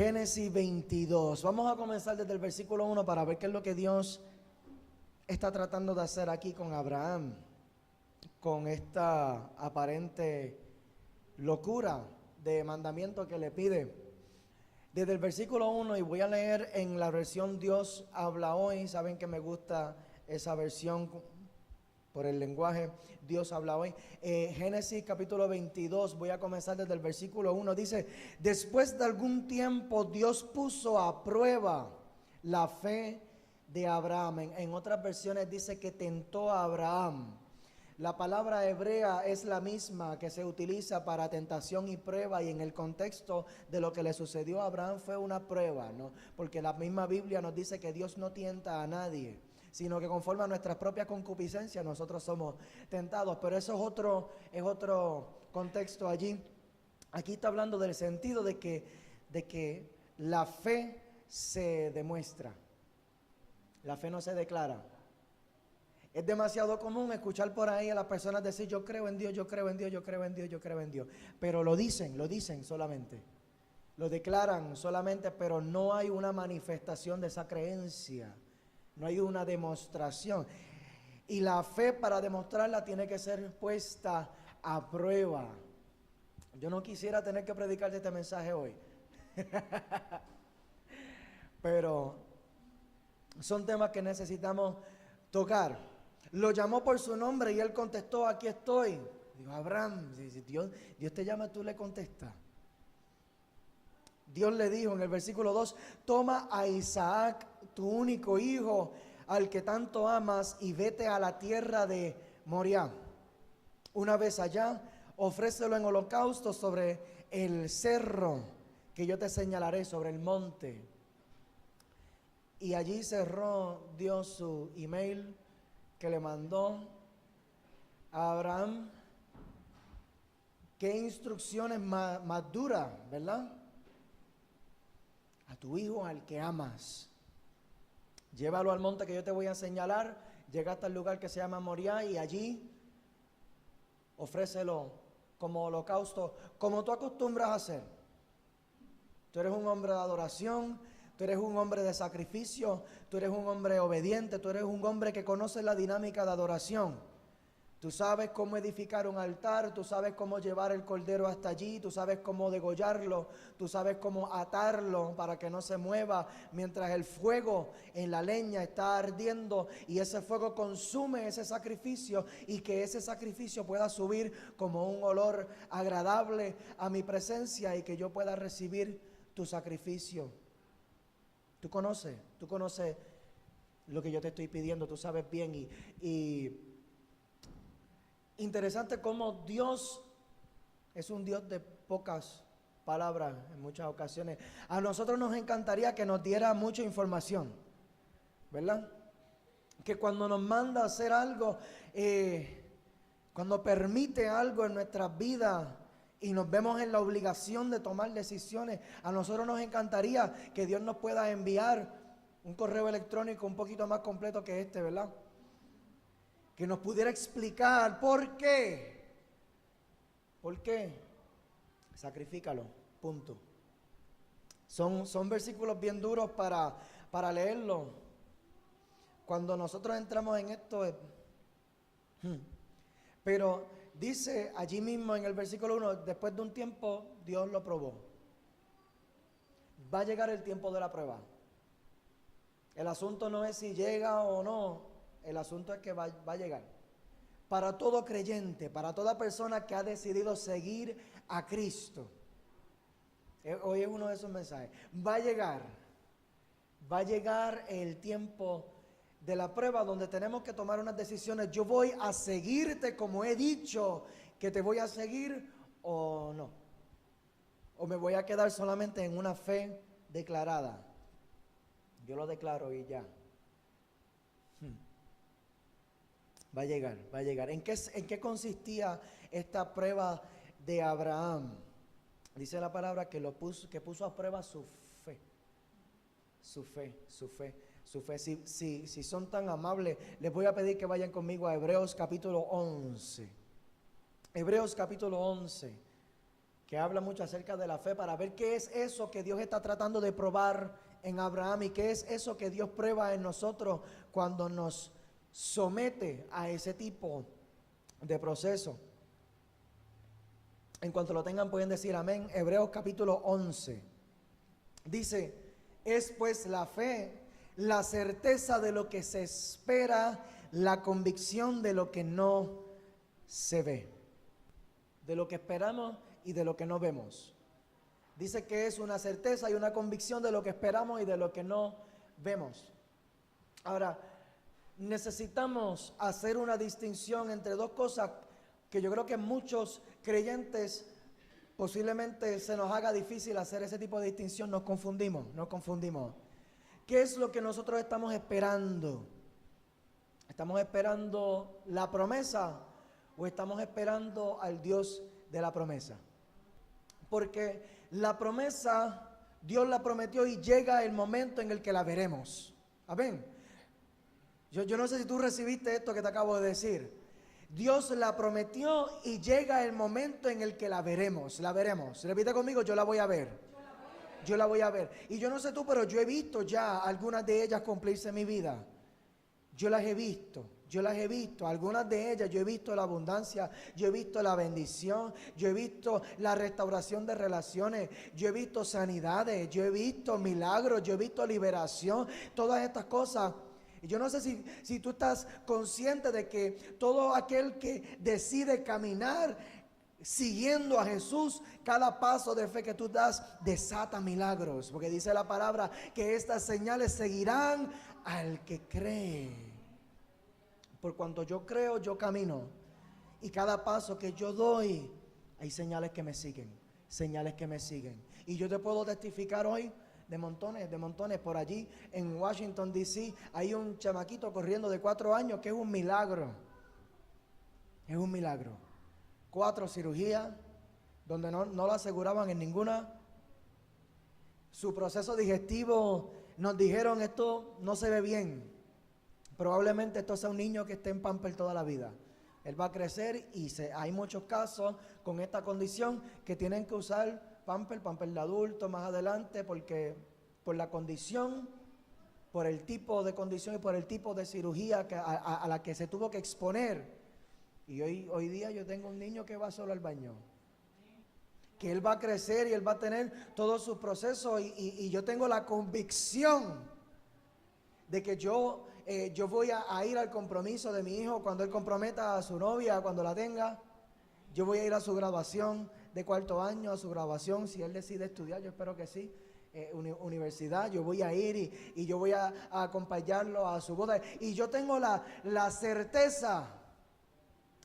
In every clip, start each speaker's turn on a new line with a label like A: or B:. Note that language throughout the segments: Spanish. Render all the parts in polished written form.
A: Génesis 22. Vamos a comenzar desde el versículo 1 para ver qué es lo que Dios está tratando de hacer aquí con Abraham, con esta aparente locura de mandamiento que le pide. Desde el versículo 1, y voy a leer en la versión Dios habla hoy. Saben que me gusta esa versión por el lenguaje Dios habla hoy. Génesis capítulo 22, voy a comenzar desde el versículo 1. Dice: después de algún tiempo Dios puso a prueba la fe de Abraham. En otras versiones dice que tentó a Abraham. La palabra hebrea es la misma que se utiliza para tentación y prueba, y en el contexto de lo que le sucedió a Abraham fue una prueba, ¿no? Porque la misma Biblia nos dice que Dios no tienta a nadie, sino que conforme a nuestras propias concupiscencias nosotros somos tentados. Pero eso es otro contexto allí. Aquí está hablando del sentido de que la fe se demuestra, la fe no se declara. Es demasiado común escuchar por ahí a las personas decir: yo creo en Dios, yo creo en Dios, yo creo en Dios, yo creo en Dios. Pero lo dicen solamente. Lo declaran solamente, pero no hay una manifestación de esa creencia. No hay una demostración. Y la fe, para demostrarla, tiene que ser puesta a prueba. Yo no quisiera tener que predicarte este mensaje hoy. Pero son temas que necesitamos tocar. Lo llamó por su nombre y él contestó: aquí estoy. Dijo: Abraham, si Dios te llama, tú le contestas. Dios le dijo en el versículo 2: toma a Isaac, tu único hijo, al que tanto amas, y vete a la tierra de Moriah. Una vez allá, ofrécelo en holocausto sobre el cerro que yo te señalaré, sobre el monte. Y allí cerró Dios su email que le mandó a Abraham. Qué instrucciones más duras, ¿verdad? A tu hijo, al que amas, llévalo al monte que yo te voy a señalar. Llega hasta el lugar que se llama Moriah y allí ofrécelo como holocausto, como tú acostumbras a hacer. Tú eres un hombre de adoración, tú eres un hombre de sacrificio, tú eres un hombre obediente, tú eres un hombre que conoce la dinámica de adoración. Tú sabes cómo edificar un altar, tú sabes cómo llevar el cordero hasta allí, tú sabes cómo degollarlo, tú sabes cómo atarlo para que no se mueva mientras el fuego en la leña está ardiendo y ese fuego consume ese sacrificio, y que ese sacrificio pueda subir como un olor agradable a mi presencia y que yo pueda recibir tu sacrificio. Tú conoces lo que yo te estoy pidiendo, tú sabes bien. Y interesante cómo Dios es un Dios de pocas palabras en muchas ocasiones. A nosotros nos encantaría que nos diera mucha información, ¿verdad? Que cuando nos manda a hacer algo, cuando permite algo en nuestras vidas y nos vemos en la obligación de tomar decisiones, a nosotros nos encantaría que Dios nos pueda enviar un correo electrónico un poquito más completo que este, ¿verdad? Que nos pudiera explicar por qué. ¿Por qué? Sacrifícalo, punto. Son versículos bien duros para leerlo. Cuando nosotros entramos en esto, pero dice allí mismo en el versículo 1, después de un tiempo Dios lo probó. Va a llegar el tiempo de la prueba. El asunto no es si llega o no. El asunto es que va a llegar. Para todo creyente, para toda persona que ha decidido seguir a Cristo. Hoy es uno de esos mensajes. Va a llegar el tiempo de la prueba donde tenemos que tomar unas decisiones. Yo voy a seguirte como he dicho que te voy a seguir, o no. O me voy a quedar solamente en una fe declarada. Yo lo declaro y ya. Va a llegar. ¿En qué consistía esta prueba de Abraham? Dice la palabra que puso a prueba su fe. Su fe. Si son tan amables, les voy a pedir que vayan conmigo a Hebreos capítulo 11. Hebreos capítulo 11. que habla mucho acerca de la fe, para ver qué es eso que Dios está tratando de probar en Abraham y qué es eso que Dios prueba en nosotros cuando nos somete a ese tipo de proceso. En cuanto lo tengan pueden decir amén. Hebreos capítulo 11 dice: es pues la fe, la certeza de lo que se espera, la convicción de lo que no se ve. De lo que esperamos y de lo que no vemos. Dice que es una certeza y una convicción de lo que esperamos y de lo que no vemos. Ahora, necesitamos hacer una distinción entre dos cosas que yo creo que muchos creyentes posiblemente se nos haga difícil hacer ese tipo de distinción. Nos confundimos. ¿Qué es lo que nosotros estamos esperando? ¿Estamos esperando la promesa o estamos esperando al Dios de la promesa? Porque la promesa, Dios la prometió y llega el momento en el que la veremos. Amén. Yo no sé si tú recibiste esto que te acabo de decir. Dios la prometió y llega el momento en el que la veremos. La veremos. Repite conmigo: yo la voy a ver. Yo la voy a ver. Y yo no sé tú, pero yo he visto ya algunas de ellas cumplirse en mi vida. Yo las he visto. Algunas de ellas yo he visto la abundancia, yo he visto la bendición, yo he visto la restauración de relaciones, yo he visto sanidades, yo he visto milagros, yo he visto liberación, todas estas cosas. Y yo no sé si tú estás consciente de que todo aquel que decide caminar siguiendo a Jesús, cada paso de fe que tú das desata milagros, porque dice la palabra que estas señales seguirán al que cree. Por cuanto yo creo, yo camino. Y cada paso que yo doy, hay señales que me siguen. Y yo te puedo testificar hoy de montones. Por allí en Washington, D.C., hay un chamaquito corriendo de 4 años que es un milagro. 4 cirugías, donde no lo aseguraban en ninguna. Su proceso digestivo, nos dijeron, esto no se ve bien. Probablemente esto sea un niño que esté en pamper toda la vida. Él va a crecer y hay muchos casos con esta condición que tienen que usar pamper de adulto más adelante, porque por la condición, por el tipo de condición y por el tipo de cirugía a la que se tuvo que exponer. Y hoy día yo tengo un niño que va solo al baño, que él va a crecer y él va a tener todos sus procesos y yo tengo la convicción de que yo voy a ir al compromiso de mi hijo cuando él comprometa a su novia, cuando la tenga. Yo voy a ir a su graduación de 4º año, a su graduación, si él decide estudiar, yo espero que sí, universidad. Yo voy a ir y yo voy a acompañarlo a su boda. Y yo tengo la certeza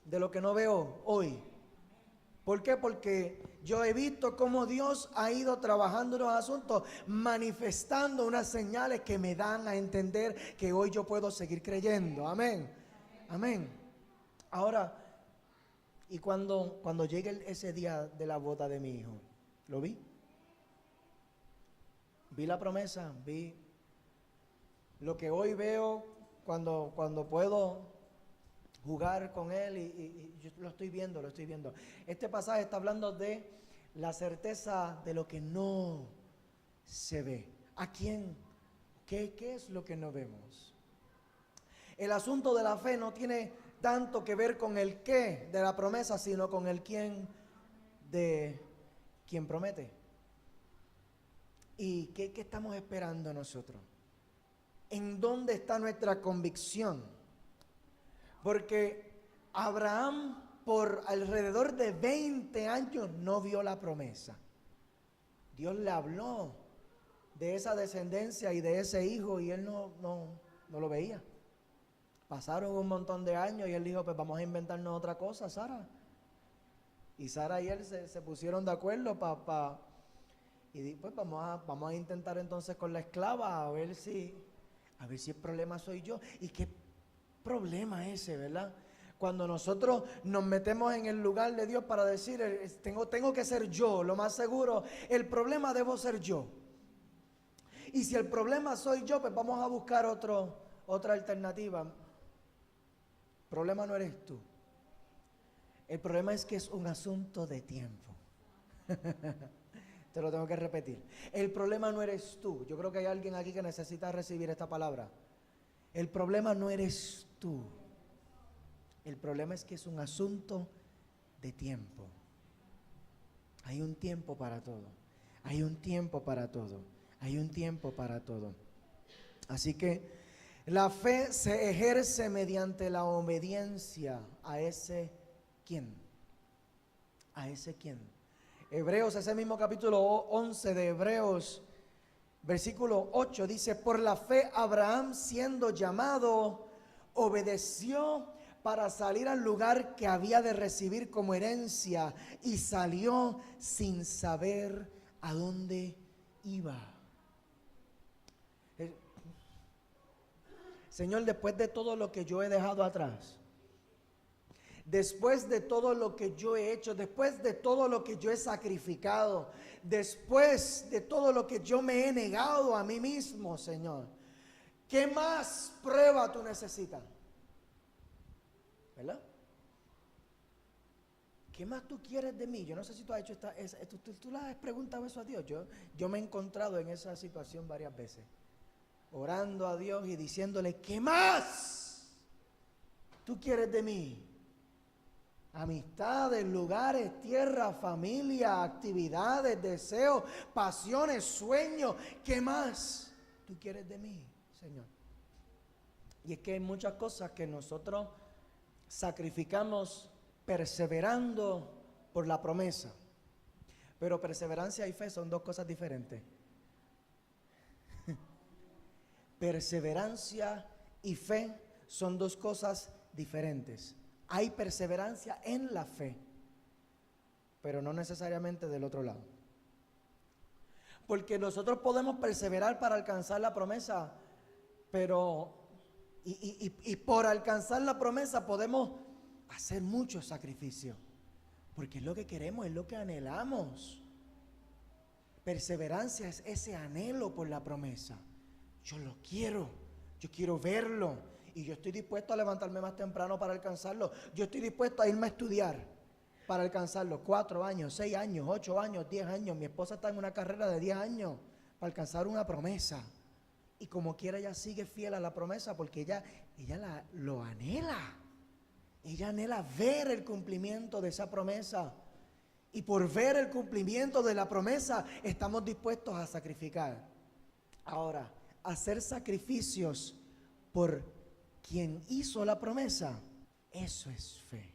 A: de lo que no veo hoy. ¿Por qué? Porque yo he visto cómo Dios ha ido trabajando en los asuntos, manifestando unas señales que me dan a entender que hoy yo puedo seguir creyendo. Amén. Ahora, y cuando llegue ese día de la boda de mi hijo, ¿lo vi? Vi la promesa, vi lo que hoy veo cuando puedo jugar con él y yo lo estoy viendo. Este pasaje está hablando de la certeza de lo que no se ve. ¿A quién? ¿Qué es lo que no vemos? El asunto de la fe no tiene tanto que ver con el qué de la promesa, sino con el quién de quien promete. ¿Y qué estamos esperando nosotros? ¿En dónde está nuestra convicción? Porque Abraham por alrededor de 20 años no vio la promesa. Dios le habló de esa descendencia y de ese hijo y él no lo veía. Pasaron un montón de años y él dijo, pues vamos a inventarnos otra cosa, Sara. Y Sara y él se pusieron de acuerdo y pues vamos a intentar entonces con la esclava a ver si el problema soy yo. ¿Y qué problema ese, verdad? Cuando nosotros nos metemos en el lugar de Dios para decir, tengo que ser yo, lo más seguro, el problema debo ser yo. Y si el problema soy yo, pues vamos a buscar otra alternativa. El problema no eres tú. El problema es que es un asunto de tiempo. Te lo tengo que repetir. El problema no eres tú. Yo creo que hay alguien aquí que necesita recibir esta palabra. El problema no eres tú. El problema es que es un asunto de tiempo. Hay un tiempo para todo. Hay un tiempo para todo. Hay un tiempo para todo. Así que la fe se ejerce mediante la obediencia a ese quién. A ese quién. Hebreos, ese mismo capítulo 11 de Hebreos, versículo 8, dice: por la fe Abraham, siendo llamado, obedeció para salir al lugar que había de recibir como herencia, y salió sin saber a dónde iba. Señor, después de todo lo que yo he dejado atrás, después de todo lo que yo he hecho, después de todo lo que yo he sacrificado, después de todo lo que yo me he negado a mí mismo, Señor, ¿qué más prueba tú necesitas? ¿Verdad? ¿Qué más tú quieres de mí? Yo no sé si tú has hecho tú le has preguntado eso a Dios. Yo me he encontrado en esa situación varias veces, orando a Dios y diciéndole: ¿qué más tú quieres de mí? Amistades, lugares, tierra, familia, actividades, deseos, pasiones, sueños. ¿Qué más tú quieres de mí, Señor? Y es que hay muchas cosas que nosotros sacrificamos perseverando por la promesa. Pero perseverancia y fe son dos cosas diferentes. Perseverancia y fe son dos cosas diferentes. Hay perseverancia en la fe, pero no necesariamente del otro lado. Porque nosotros podemos perseverar para alcanzar la promesa, pero y por alcanzar la promesa podemos hacer muchos sacrificios, porque es lo que queremos, es lo que anhelamos. Perseverancia es ese anhelo por la promesa. Yo lo quiero, yo quiero verlo. Y yo estoy dispuesto a levantarme más temprano para alcanzarlo. Yo estoy dispuesto a irme a estudiar para alcanzarlo. 4 años, 6 años, 8 años, 10 años. Mi esposa está en una carrera de 10 años para alcanzar una promesa. Y como quiera, ella sigue fiel a la promesa porque ella lo anhela. Ella anhela ver el cumplimiento de esa promesa. Y por ver el cumplimiento de la promesa, estamos dispuestos a sacrificar. Ahora, hacer sacrificios por quien hizo la promesa, eso es fe.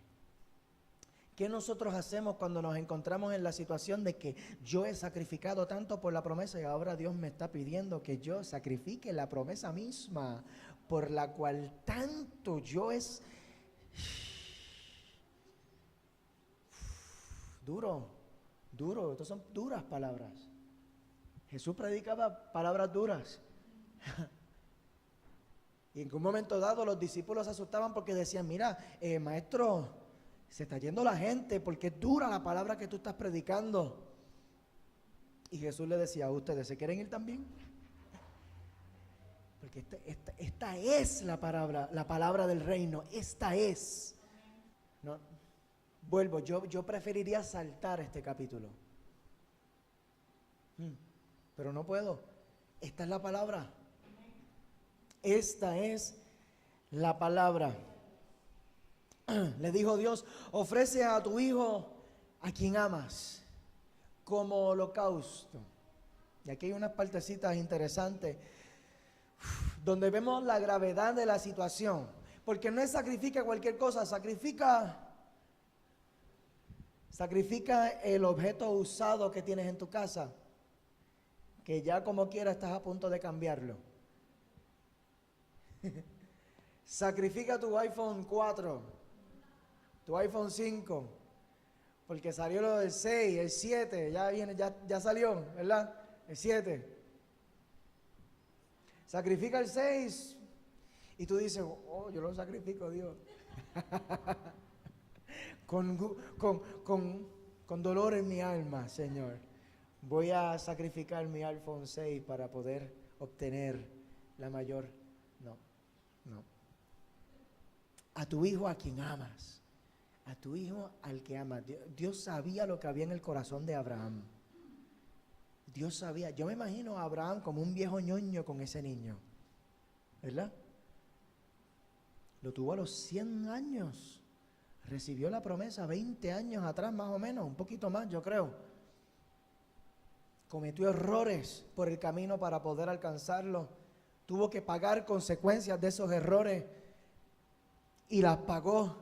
A: ¿Qué nosotros hacemos cuando nos encontramos en la situación de que yo he sacrificado tanto por la promesa y ahora Dios me está pidiendo que yo sacrifique la promesa misma por la cual tanto yo es duro, estas son duras palabras. Jesús predicaba palabras duras. Y en un momento dado los discípulos se asustaban porque decían: mira, maestro, se está yendo la gente porque es dura la palabra que tú estás predicando. Y Jesús le decía: ¿ustedes se quieren ir también? Porque esta es la palabra del reino, esta es. No, vuelvo, yo preferiría saltar este capítulo. Pero no puedo, esta es la palabra. Esta es la palabra. Le dijo Dios: ofrece a tu hijo a quien amas como holocausto. Y aquí hay unas partecitas interesantes donde vemos la gravedad de la situación. Porque no es sacrifica cualquier cosa, sacrifica el objeto usado que tienes en tu casa, que ya como quiera estás a punto de cambiarlo. Sacrifica tu iPhone 4, tu iPhone 5, porque salió lo del 6, el 7, ya salió, ¿verdad? El 7. Sacrifica el 6 y tú dices: oh, yo lo sacrifico, Dios. con dolor en mi alma, Señor, voy a sacrificar mi iPhone 6 para poder obtener la mayor. No. A tu hijo a quien amas, a tu hijo al que amas. Dios sabía lo que había en el corazón de Abraham. Dios sabía. Yo me imagino a Abraham como un viejo ñoño con ese niño, ¿verdad? Lo tuvo a los 100 años. Recibió la promesa 20 años atrás más o menos, un poquito más yo creo. Cometió errores por el camino para poder alcanzarlo. Tuvo que pagar consecuencias de esos errores y las pagó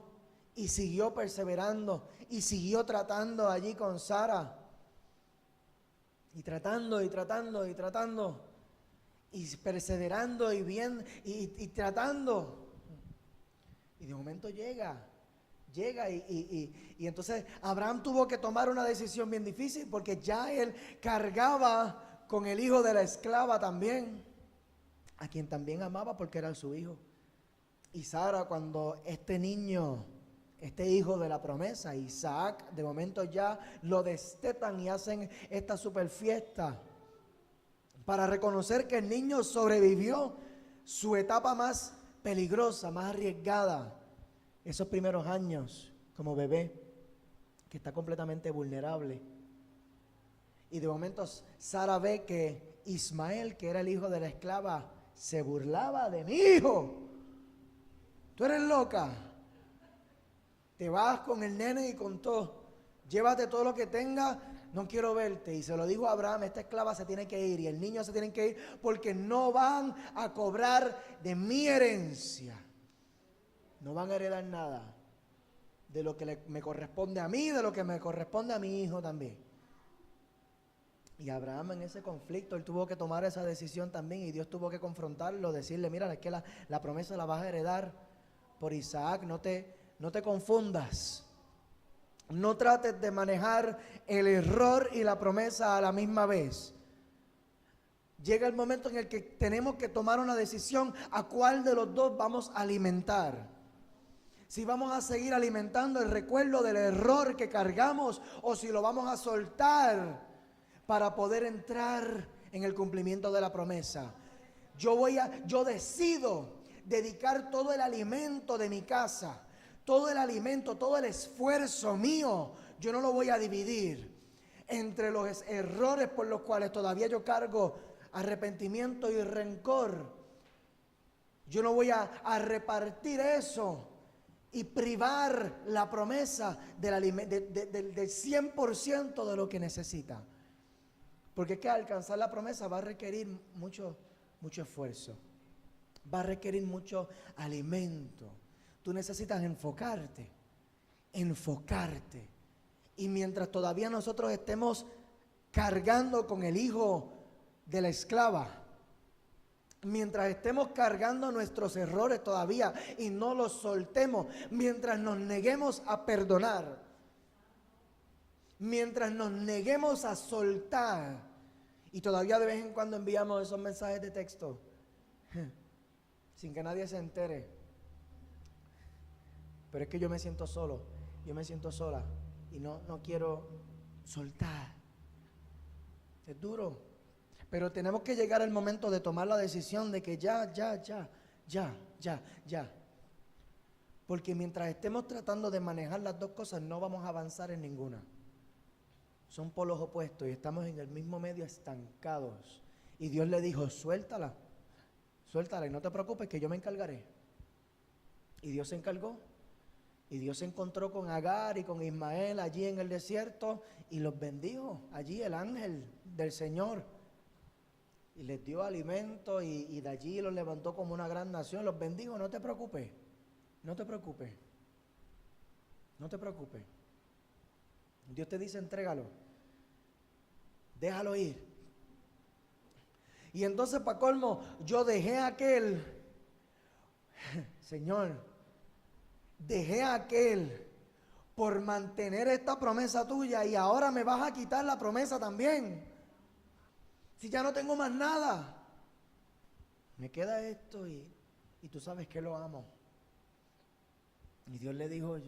A: y siguió perseverando y siguió tratando allí con Sara. Y tratando y tratando y tratando y perseverando y bien y tratando. Y de momento llega y entonces Abraham tuvo que tomar una decisión bien difícil porque ya él cargaba con el hijo de la esclava también, a quien también amaba porque era su hijo. Y Sara, cuando este niño, este hijo de la promesa, Isaac, de momento ya lo destetan y hacen esta super fiesta para reconocer que el niño sobrevivió su etapa más peligrosa, más arriesgada, esos primeros años como bebé, que está completamente vulnerable. Y de momento Sara ve que Ismael, que era el hijo de la esclava, se burlaba de mi hijo. Tú eres loca. Te vas con el nene y con todo. Llévate todo lo que tengas, no quiero verte. Y se lo dijo a Abraham, esta esclava se tiene que ir y el niño se tiene que ir porque no van a cobrar de mi herencia. No van a heredar nada de lo que me corresponde a mí, de lo que me corresponde a mi hijo también. Y Abraham en ese conflicto, él tuvo que tomar esa decisión también y Dios tuvo que confrontarlo, decirle, mira, es que la promesa la vas a heredar por Isaac, no te confundas. No trates de manejar el error y la promesa a la misma vez. Llega el momento en el que tenemos que tomar una decisión a cuál de los dos vamos a alimentar. Si vamos a seguir alimentando el recuerdo del error que cargamos o si lo vamos a soltar para poder entrar en el cumplimiento de la promesa. Yo decido dedicar todo el alimento de mi casa, todo el alimento, todo el esfuerzo mío, yo no lo voy a dividir entre los errores por los cuales todavía yo cargo arrepentimiento y rencor. Yo no voy a repartir eso y privar la promesa del 100% de lo que necesita. Porque es que alcanzar la promesa va a requerir mucho esfuerzo. Va a requerir mucho alimento. Tú necesitas enfocarte. Y mientras todavía nosotros estemos cargando con el hijo de la esclava, mientras estemos cargando nuestros errores todavía y no los soltemos, mientras nos neguemos a perdonar, mientras nos neguemos a soltar, y todavía de vez en cuando enviamos esos mensajes de texto sin que nadie se entere, pero es que yo me siento solo, yo me siento sola y no quiero soltar. Es duro, pero tenemos que llegar al momento de tomar la decisión de que ya. Porque mientras estemos tratando de manejar las dos cosas, no vamos a avanzar en ninguna. Son polos opuestos y estamos en el mismo medio estancados. Y Dios le dijo, suéltala y no te preocupes que yo me encargaré. Y Dios se encargó. Y Dios se encontró con Agar y con Ismael allí en el desierto y los bendijo. Allí el ángel del Señor. Y les dio alimento y de allí los levantó como una gran nación. Los bendijo, no te preocupes. Dios te dice, entrégalo. Déjalo ir. Y entonces, para colmo, yo dejé aquel, Señor, por mantener esta promesa tuya y ahora me vas a quitar la promesa también. Si ya no tengo más nada, me queda esto y tú sabes que lo amo. Y Dios le dijo,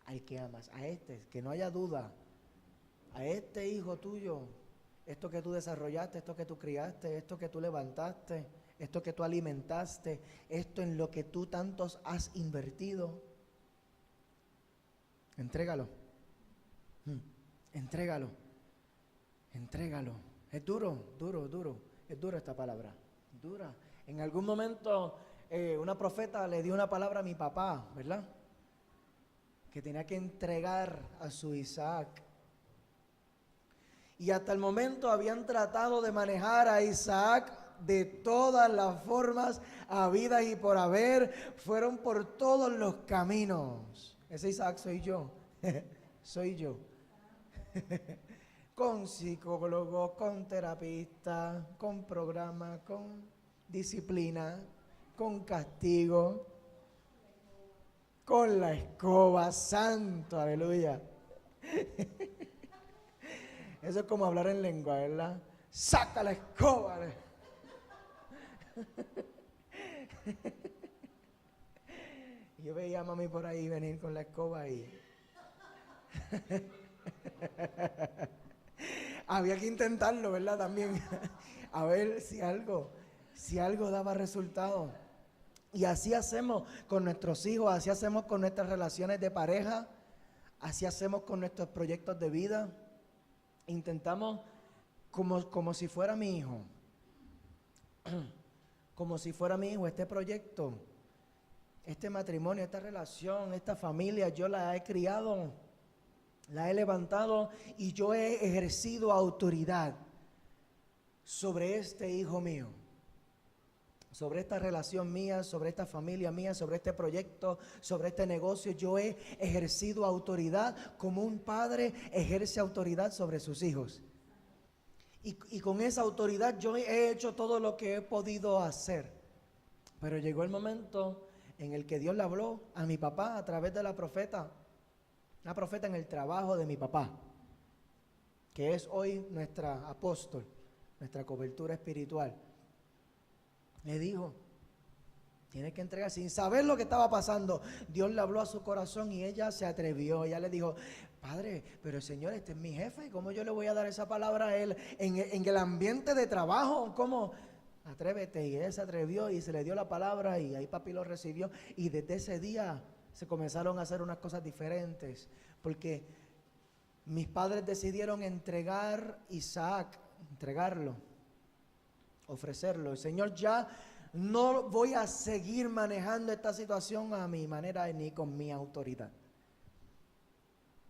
A: al que amas, a este, que no haya duda, a este hijo tuyo, esto que tú desarrollaste, esto que tú criaste, esto que tú levantaste, esto que tú alimentaste, esto en lo que tú tantos has invertido, Entrégalo. Entrégalo. Entrégalo. Es duro, duro, duro. Es dura esta palabra. Dura. En algún momento una profeta le dio una palabra a mi papá, ¿verdad? Que tenía que entregar a su Isaac. Y hasta el momento habían tratado de manejar a Isaac de todas las formas habidas y por haber. Fueron por todos los caminos. Ese Isaac soy yo. Soy yo. Con psicólogos, con terapistas, con programas, con disciplina, con castigo, con la escoba, santo, aleluya. Eso es como hablar en lengua, ¿verdad? Saca la escoba. Yo veía a mami por ahí venir con la escoba y había que intentarlo, ¿verdad? También a ver si algo daba resultado. Y así hacemos con nuestros hijos, así hacemos con nuestras relaciones de pareja, así hacemos con nuestros proyectos de vida. Intentamos como si fuera mi hijo, como si fuera mi hijo, este proyecto, este matrimonio, esta relación, esta familia, yo la he criado, la he levantado y yo he ejercido autoridad sobre este hijo mío, sobre esta relación mía, sobre esta familia mía, sobre este proyecto, sobre este negocio. Yo he ejercido autoridad como un padre ejerce autoridad sobre sus hijos. Y con esa autoridad yo he hecho todo lo que he podido hacer. Pero llegó el momento en el que Dios le habló a mi papá a través de la profeta. Una profeta en el trabajo de mi papá, que es hoy nuestra apóstol, nuestra cobertura espiritual. Le dijo, tienes que entregar sin saber lo que estaba pasando. Dios le habló a su corazón y ella se atrevió. Ella le dijo, padre, pero el Señor, este es mi jefe, ¿cómo yo le voy a dar esa palabra a él en el ambiente de trabajo? ¿Cómo? Atrévete. Y ella se atrevió y se le dio la palabra y ahí papi lo recibió. Y desde ese día se comenzaron a hacer unas cosas diferentes, porque mis padres decidieron entregar Isaac, entregarlo, ofrecerlo. El Señor, ya no voy a seguir manejando esta situación a mi manera ni con mi autoridad.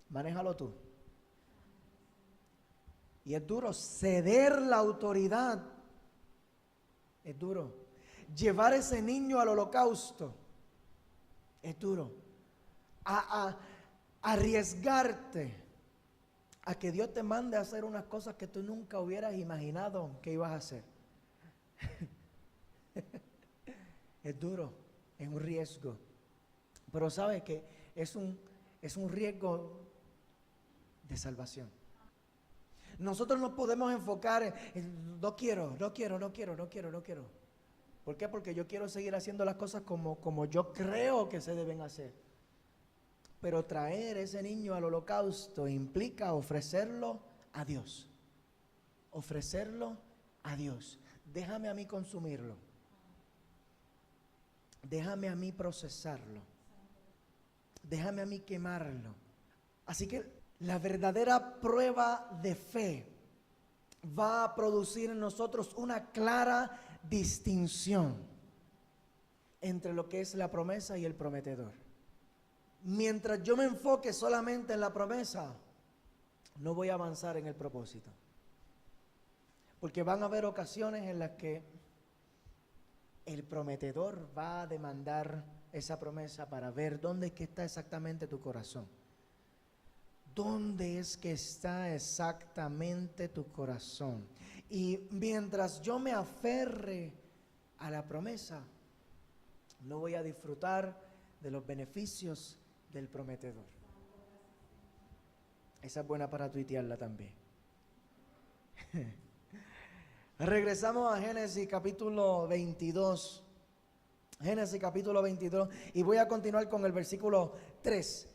A: Manéjalo tú. Y es duro ceder la autoridad. Es duro. Llevar ese niño al holocausto. Es duro. Arriesgarte a que Dios te mande a hacer unas cosas que tú nunca hubieras imaginado que ibas a hacer. Es duro, es un riesgo. Pero sabes que es un riesgo de salvación. Nosotros nos podemos enfocar en no quiero. ¿Por qué? Porque yo quiero seguir haciendo las cosas como yo creo que se deben hacer. Pero traer ese niño al holocausto implica ofrecerlo a Dios. Ofrecerlo a Dios. Déjame a mí consumirlo. Déjame a mí procesarlo. Déjame a mí quemarlo. Así que la verdadera prueba de fe va a producir en nosotros una clara distinción entre lo que es la promesa y el prometedor. Mientras yo me enfoque solamente en la promesa, no voy a avanzar en el propósito. Porque van a haber ocasiones en las que el prometedor va a demandar esa promesa para ver dónde es que está exactamente tu corazón. ¿Dónde es que está exactamente tu corazón? Y mientras yo me aferre a la promesa, no voy a disfrutar de los beneficios del prometedor. Esa es buena para tuitearla también. Regresamos a Génesis capítulo 22. Génesis capítulo 22 y voy a continuar con el versículo 3.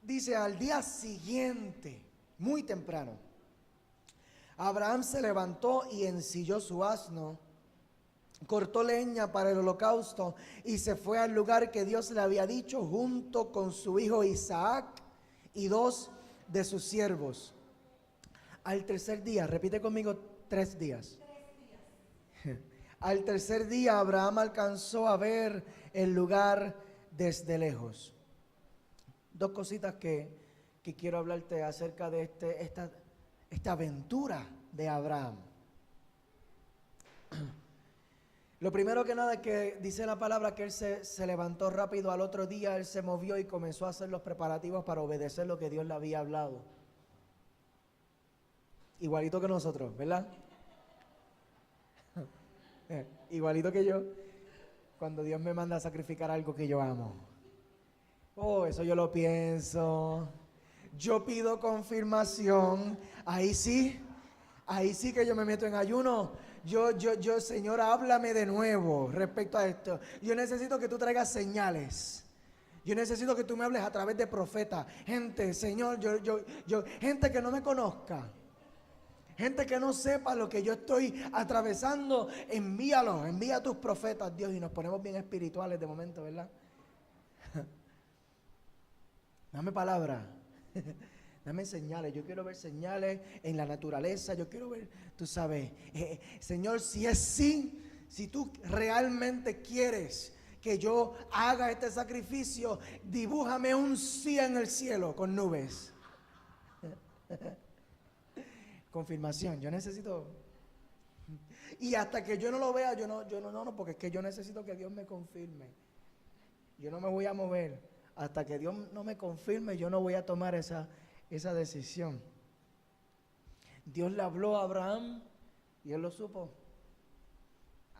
A: Dice, al día siguiente, muy temprano, Abraham se levantó y ensilló su asno cortó leña para el holocausto y se fue al lugar que Dios le había dicho junto con su hijo Isaac y 2 de sus siervos. Al tercer día, repite conmigo, 3 días. Al tercer día Abraham alcanzó a ver el lugar desde lejos. 2 cositas que quiero hablarte acerca de esta aventura de Abraham. Lo primero que nada es que dice la palabra que él se levantó rápido al otro día, él se movió y comenzó a hacer los preparativos para obedecer lo que Dios le había hablado. Igualito que nosotros, ¿verdad? Igualito que yo, cuando Dios me manda a sacrificar algo que yo amo. Oh, eso yo lo pienso. Yo pido confirmación. Ahí sí que yo me meto en ayuno. Señor, háblame de nuevo respecto a esto. Yo necesito que tú traigas señales. Yo necesito que tú me hables a través de profetas. Gente, Señor, gente que no me conozca. Gente que no sepa lo que yo estoy atravesando, envíalo, envía a tus profetas, Dios. Y nos ponemos bien espirituales de momento, ¿verdad? Dame palabra. Dame señales, yo quiero ver señales en la naturaleza, yo quiero ver, tú sabes, Señor, si es sí, si tú realmente quieres que yo haga este sacrificio, dibújame un sí en el cielo con nubes. Confirmación, yo necesito, y hasta que yo no lo vea, yo no, porque es que yo necesito que Dios me confirme. Yo no me voy a mover hasta que Dios no me confirme, yo no voy a tomar esa decisión. Dios le habló a Abraham y él lo supo.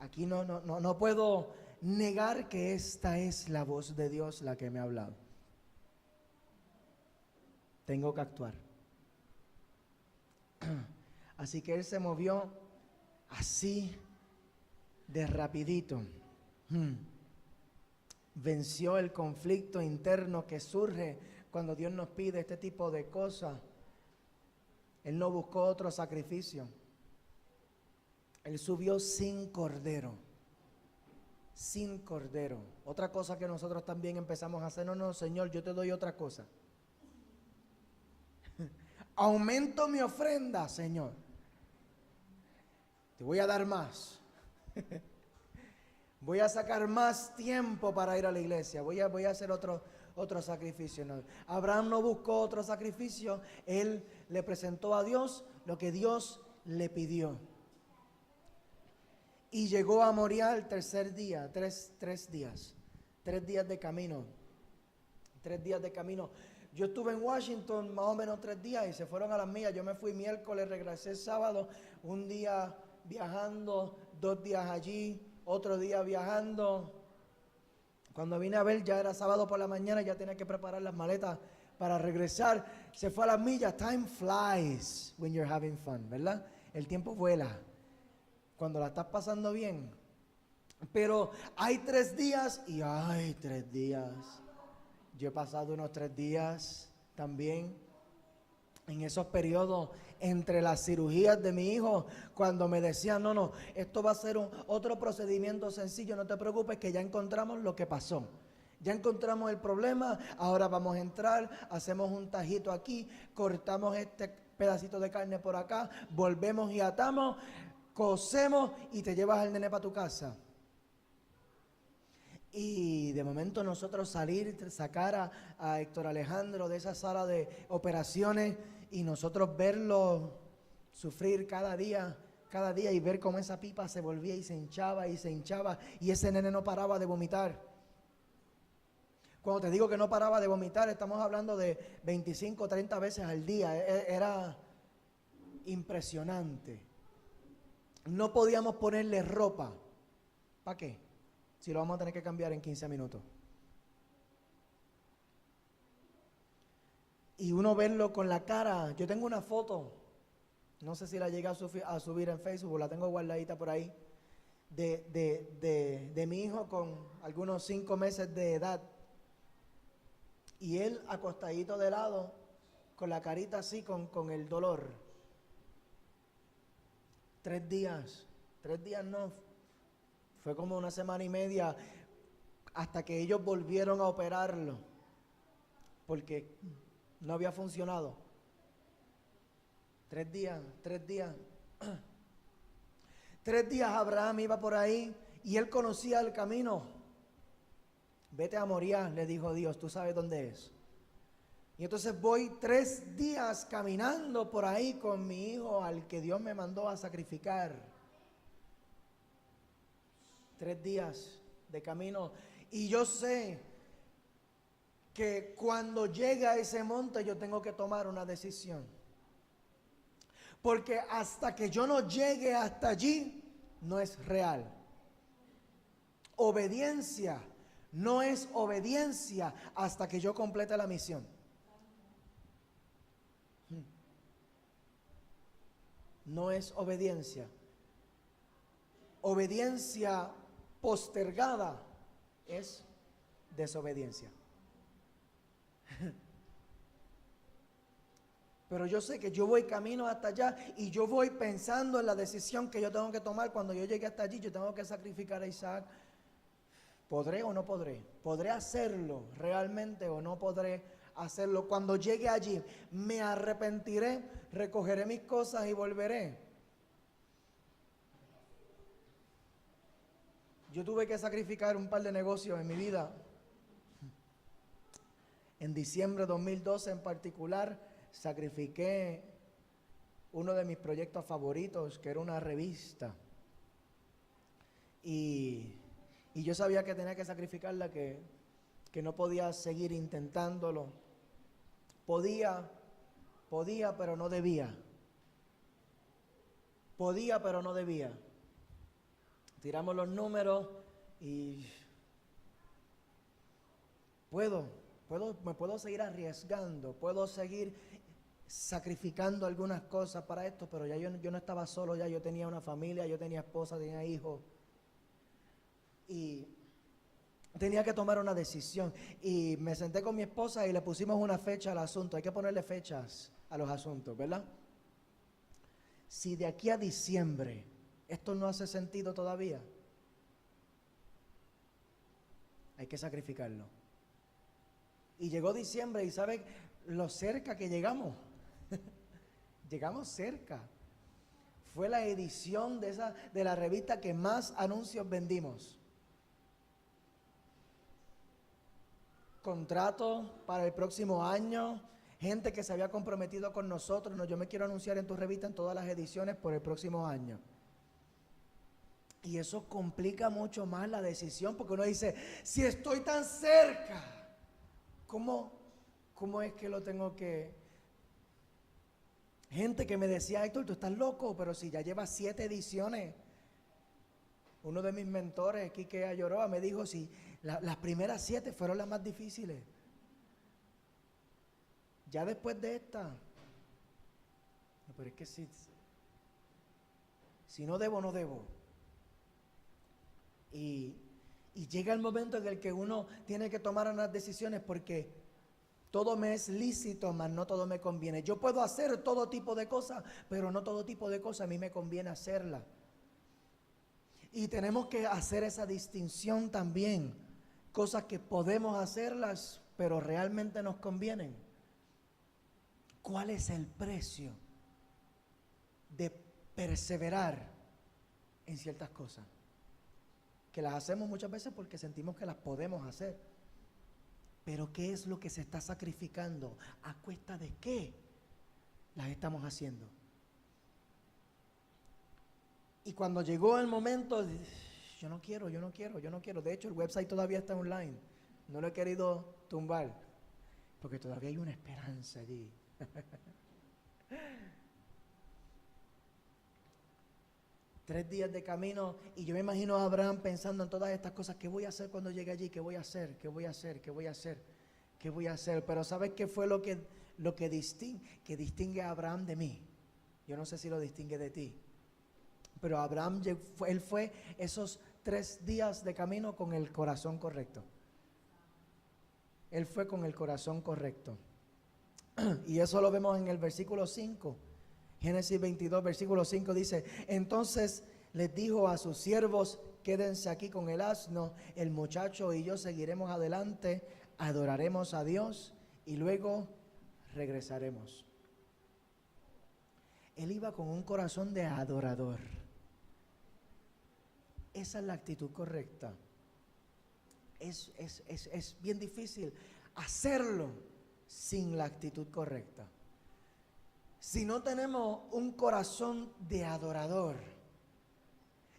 A: Aquí no puedo negar que esta es la voz de Dios la que me ha hablado. Tengo que actuar. Así que él se movió así de rapidito. Venció el conflicto interno que surge cuando Dios nos pide este tipo de cosas. Él no buscó otro sacrificio. Él subió sin cordero. Sin cordero. Otra cosa que nosotros también empezamos a hacer, no, Señor, yo te doy otra cosa. Aumento mi ofrenda, Señor. Te voy a dar más. Voy a sacar más tiempo para ir a la iglesia. Voy a hacer otro sacrificio. No. Abraham no buscó otro sacrificio. Él le presentó a Dios lo que Dios le pidió. Y llegó a Moriah el tercer día, tres días. 3 días de camino. 3 días de camino. Yo estuve en Washington más o menos 3 días y se fueron a las millas. Yo me fui miércoles, regresé sábado, un día viajando, 2 días allí, otro día viajando. Cuando vine a ver ya era sábado por la mañana, ya tenía que preparar las maletas para regresar. Se fue a las millas. Time flies when you're having fun, ¿verdad? El tiempo vuela cuando la estás pasando bien. Pero hay 3 días y hay 3 días. Yo he pasado unos 3 días también en esos periodos entre las cirugías de mi hijo, cuando me decían, no, esto va a ser otro procedimiento sencillo, no te preocupes que ya encontramos lo que pasó. Ya encontramos el problema, ahora vamos a entrar, hacemos un tajito aquí, cortamos este pedacito de carne por acá, volvemos y atamos, cosemos y te llevas al nene para tu casa. Y de momento nosotros sacar a Héctor Alejandro de esa sala de operaciones y nosotros verlo sufrir cada día y ver cómo esa pipa se volvía y se hinchaba y ese nene no paraba de vomitar. Cuando te digo que no paraba de vomitar, estamos hablando de 25 o 30 veces al día. Era impresionante. No podíamos ponerle ropa. ¿Para qué? Si lo vamos a tener que cambiar en 15 minutos. Y uno verlo con la cara. Yo tengo una foto, no sé si la llegué a subir en Facebook, la tengo guardadita por ahí, de mi hijo con algunos 5 meses de edad. Y él acostadito de lado, con la carita así, con el dolor. 3 días no. Fue como una semana y media hasta que ellos volvieron a operarlo, porque no había funcionado. 3 días. 3 días Abraham iba por ahí y él conocía el camino. Vete a Moriah, le dijo Dios, tú sabes dónde es. Y entonces voy 3 días caminando por ahí con mi hijo al que Dios me mandó a sacrificar. 3 días de camino. Y yo sé que cuando llegue a ese monte yo tengo que tomar una decisión. Porque hasta que yo no llegue hasta allí, no es real. Obediencia no es obediencia hasta que yo complete la misión. No es obediencia. Obediencia postergada es desobediencia. Pero yo sé que yo voy camino hasta allá y yo voy pensando en la decisión que yo tengo que tomar. Cuando yo llegue hasta allí, yo tengo que sacrificar a Isaac. ¿Podré o no podré? ¿Podré hacerlo realmente o no podré hacerlo? Cuando llegue allí, me arrepentiré, recogeré mis cosas y volveré. Yo tuve que sacrificar un par de negocios en mi vida. En diciembre de 2012 en particular, sacrifiqué uno de mis proyectos favoritos, que era una revista. Y yo sabía que tenía que sacrificarla, que no podía seguir intentándolo. Podía, pero no debía. Podía, pero no debía. Tiramos los números y me puedo seguir arriesgando, puedo seguir sacrificando algunas cosas para esto, pero ya yo no estaba solo, ya yo tenía una familia, yo tenía esposa, tenía hijos. Y tenía que tomar una decisión. Y me senté con mi esposa y le pusimos una fecha al asunto. Hay que ponerle fechas a los asuntos, ¿verdad? Si de aquí a diciembre esto no hace sentido todavía, hay que sacrificarlo. Y llegó diciembre y ¿sabe lo cerca que llegamos? Llegamos cerca. Fue la edición de la revista que más anuncios vendimos. Contrato para el próximo año, gente que se había comprometido con nosotros. No, yo me quiero anunciar en tu revista en todas las ediciones por el próximo año. Y eso complica mucho más la decisión, porque uno dice, si estoy tan cerca, ¿cómo es que lo tengo que...? Gente que me decía, Héctor, tú estás loco, pero si ya llevas 7 ediciones. Uno de mis mentores, Quique Ayoroa, me dijo, si las primeras 7 fueron las más difíciles. Ya después de esta, pero es que si no debo, no debo. Y llega el momento en el que uno tiene que tomar unas decisiones, porque todo me es lícito, mas no todo me conviene. Yo puedo hacer todo tipo de cosas, pero no todo tipo de cosas a mí me conviene hacerla. Y tenemos que hacer esa distinción también. Cosas que podemos hacerlas, pero realmente nos convienen. ¿Cuál es el precio de perseverar en ciertas cosas? Que las hacemos muchas veces porque sentimos que las podemos hacer. Pero ¿qué es lo que se está sacrificando? ¿A cuesta de qué las estamos haciendo? Y cuando llegó el momento, yo no quiero. De hecho, el website todavía está online. No lo he querido tumbar, porque todavía hay una esperanza allí. 3 días de camino, y yo me imagino a Abraham pensando en todas estas cosas. ¿Qué voy a hacer cuando llegue allí? ¿Qué voy a hacer? Pero ¿sabes qué fue lo que distingue a Abraham de mí? Yo no sé si lo distingue de ti. Pero Abraham, él fue esos 3 días de camino con el corazón correcto. Él fue con el corazón correcto. Y eso lo vemos en el versículo 5. Génesis 22, versículo 5 dice, entonces les dijo a sus siervos, quédense aquí con el asno, el muchacho y yo seguiremos adelante, adoraremos a Dios y luego regresaremos. Él iba con un corazón de adorador. Esa es la actitud correcta. Es bien difícil hacerlo sin la actitud correcta. Si no tenemos un corazón de adorador,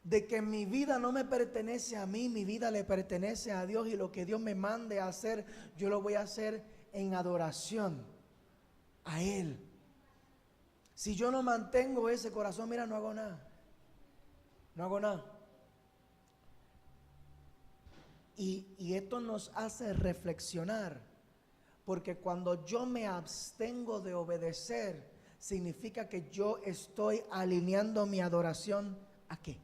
A: de que mi vida no me pertenece a mí, mi vida le pertenece a Dios y lo que Dios me mande a hacer, yo lo voy a hacer en adoración a Él. Si yo no mantengo ese corazón, mira, no hago nada. No hago nada. Y esto nos hace reflexionar, porque cuando yo me abstengo de obedecer, significa que yo estoy alineando mi adoración ¿a qué?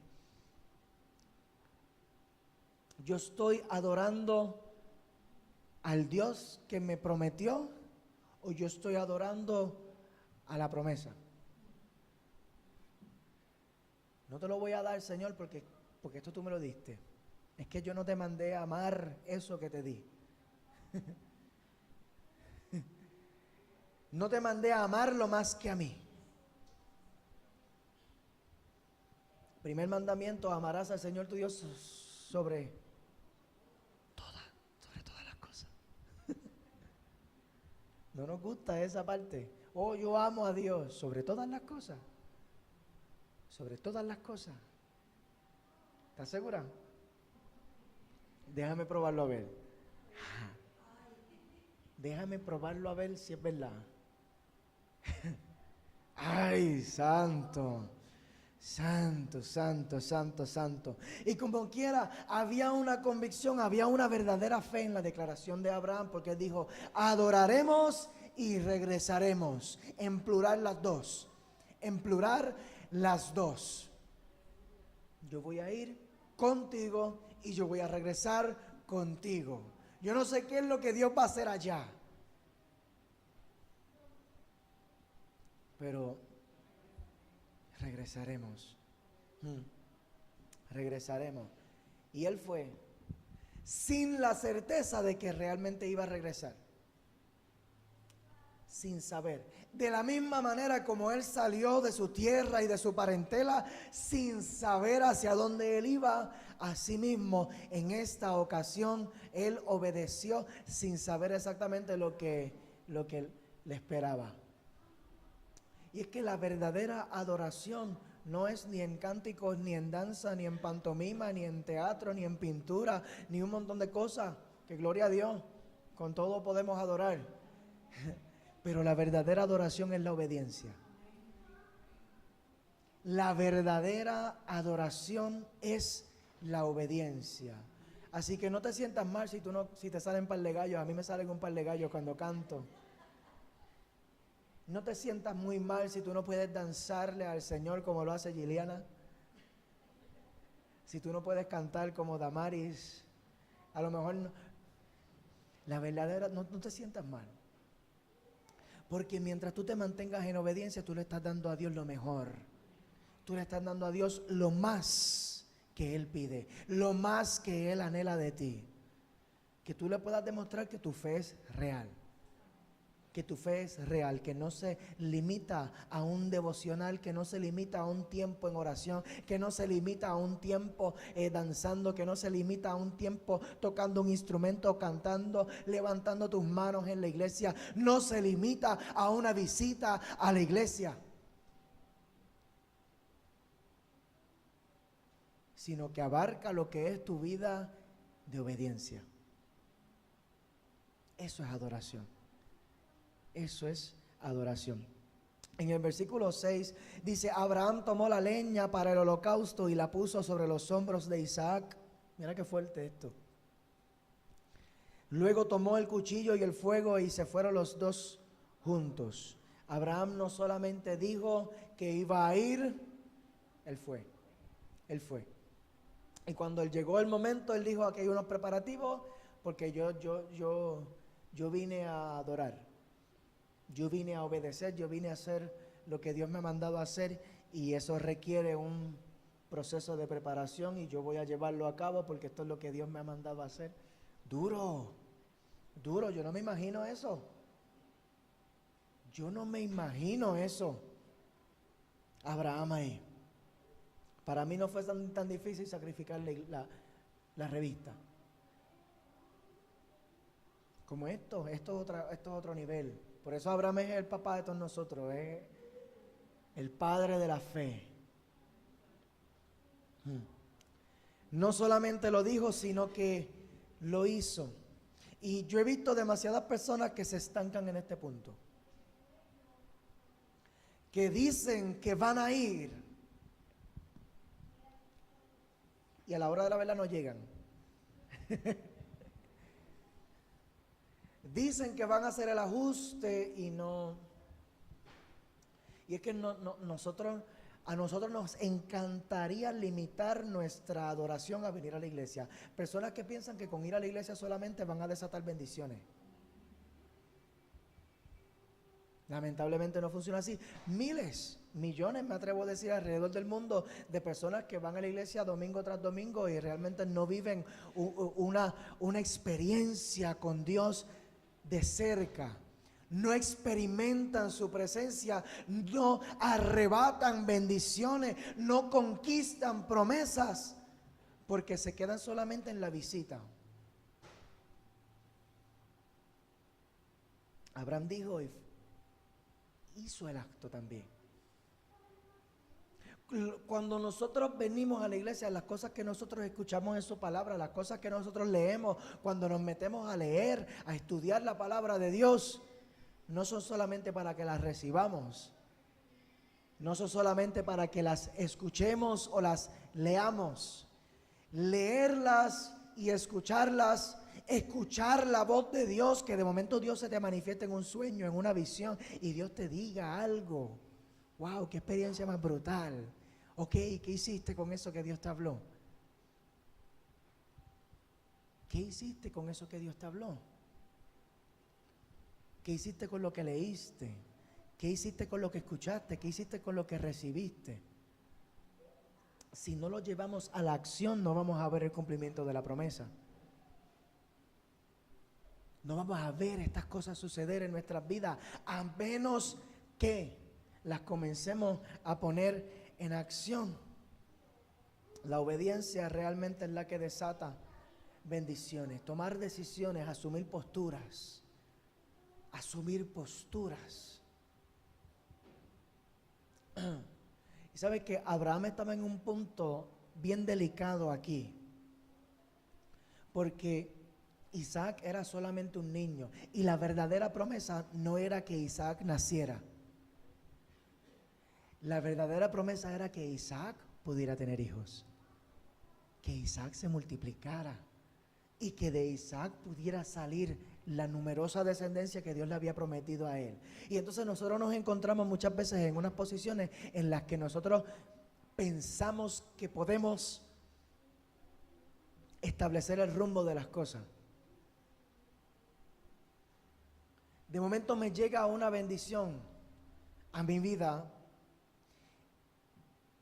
A: Yo estoy adorando al Dios que me prometió, o yo estoy adorando a la promesa. No te lo voy a dar, Señor, porque esto tú me lo diste. Es que yo no te mandé a amar eso que te di. No te mandé a amarlo más que a mí. Primer mandamiento: amarás al Señor tu Dios sobre todas las cosas. No nos gusta esa parte. Oh, yo amo a Dios sobre todas las cosas. Sobre todas las cosas. ¿Estás segura? Déjame probarlo a ver. Déjame probarlo a ver si es verdad. Ay, santo. Santo, santo, santo, santo. Y como quiera, había una convicción, había una verdadera fe en la declaración de Abraham, porque él dijo: adoraremos y regresaremos. En plural las dos. En plural las dos. Yo voy a ir contigo y yo voy a regresar contigo. Yo no sé qué es lo que Dios va a hacer allá, pero regresaremos. Regresaremos. Y él fue sin la certeza de que realmente iba a regresar. Sin saber. De la misma manera como él salió de su tierra y de su parentela sin saber hacia dónde él iba, asimismo en esta ocasión él obedeció sin saber exactamente lo que le esperaba. Y es que la verdadera adoración no es ni en cánticos, ni en danza, ni en pantomima, ni en teatro, ni en pintura, ni un montón de cosas, que gloria a Dios, con todo podemos adorar. Pero la verdadera adoración es la obediencia. La verdadera adoración es la obediencia. Así que no te sientas mal si te salen un par de gallos. A mí me salen un par de gallos cuando canto. No te sientas muy mal si tú no puedes danzarle al Señor como lo hace Giliana. Si tú no puedes cantar como Damaris. A lo mejor no. La verdadera, no te sientas mal. Porque mientras tú te mantengas en obediencia, tú le estás dando a Dios lo mejor. Tú le estás dando a Dios lo más que Él pide, lo más que Él anhela de ti. Que tú le puedas demostrar que tu fe es real. Que tu fe es real, que no se limita a un devocional, que no se limita a un tiempo en oración, que no se limita a un tiempo danzando, que no se limita a un tiempo tocando un instrumento, cantando, levantando tus manos en la iglesia. No se limita a una visita a la iglesia, sino que abarca lo que es tu vida de obediencia. Eso es adoración. Eso es adoración. En el versículo 6 dice: Abraham tomó la leña para el holocausto y la puso sobre los hombros de Isaac. Mira qué fuerte esto. Luego tomó el cuchillo y el fuego y se fueron los dos juntos. Abraham no solamente dijo que iba a ir, él fue. Y cuando llegó el momento, él dijo: aquí hay unos preparativos porque yo vine a adorar. Yo vine a obedecer, yo vine a hacer lo que Dios me ha mandado a hacer, y eso requiere un proceso de preparación y yo voy a llevarlo a cabo porque esto es lo que Dios me ha mandado a hacer. Duro, duro, yo no me imagino eso. Yo no me imagino eso. Abraham ahí. Para mí no fue tan difícil sacrificar la revista. Como esto es otro nivel. Por eso Abraham es el papá de todos nosotros, es el padre de la fe. No solamente lo dijo, sino que lo hizo. Y yo he visto demasiadas personas que se estancan en este punto. Que dicen que van a ir y a la hora de la verdad no llegan. Dicen que van a hacer el ajuste y no. Y es que a nosotros nos encantaría limitar nuestra adoración a venir a la iglesia. Personas que piensan que con ir a la iglesia solamente van a desatar bendiciones. Lamentablemente no funciona así. Miles, millones, me atrevo a decir, alrededor del mundo, de personas que van a la iglesia domingo tras domingo y realmente no viven una experiencia con Dios de cerca. No experimentan su presencia, no arrebatan bendiciones, no conquistan promesas, porque se quedan solamente en la visita. Abraham dijo y hizo el acto también. Cuando nosotros venimos a la iglesia, las cosas que nosotros escuchamos en su palabra, las cosas que nosotros leemos, cuando nos metemos a leer, a estudiar la palabra de Dios, no son solamente para que las recibamos, no son solamente para que las escuchemos o las leamos. Leerlas y escucharlas, escuchar la voz de Dios, que de momento Dios se te manifiesta en un sueño, en una visión, y Dios te diga algo. ¡Wow! ¡Qué experiencia más brutal! Ok, ¿qué hiciste con eso que Dios te habló? ¿Qué hiciste con eso que Dios te habló? ¿Qué hiciste con lo que leíste? ¿Qué hiciste con lo que escuchaste? ¿Qué hiciste con lo que recibiste? Si no lo llevamos a la acción, no vamos a ver el cumplimiento de la promesa. No vamos a ver estas cosas suceder en nuestras vidas, a menos que las comencemos a poner en acción. La obediencia realmente es la que desata bendiciones. Tomar decisiones, asumir posturas. Asumir posturas. Y sabe que Abraham estaba en un punto bien delicado aquí, porque Isaac era solamente un niño y la verdadera promesa no era que Isaac naciera. La verdadera promesa era que Isaac pudiera tener hijos, que Isaac se multiplicara y que de Isaac pudiera salir la numerosa descendencia que Dios le había prometido a él. Y entonces nosotros nos encontramos muchas veces en unas posiciones en las que nosotros pensamos que podemos establecer el rumbo de las cosas. De momento me llega una bendición a mi vida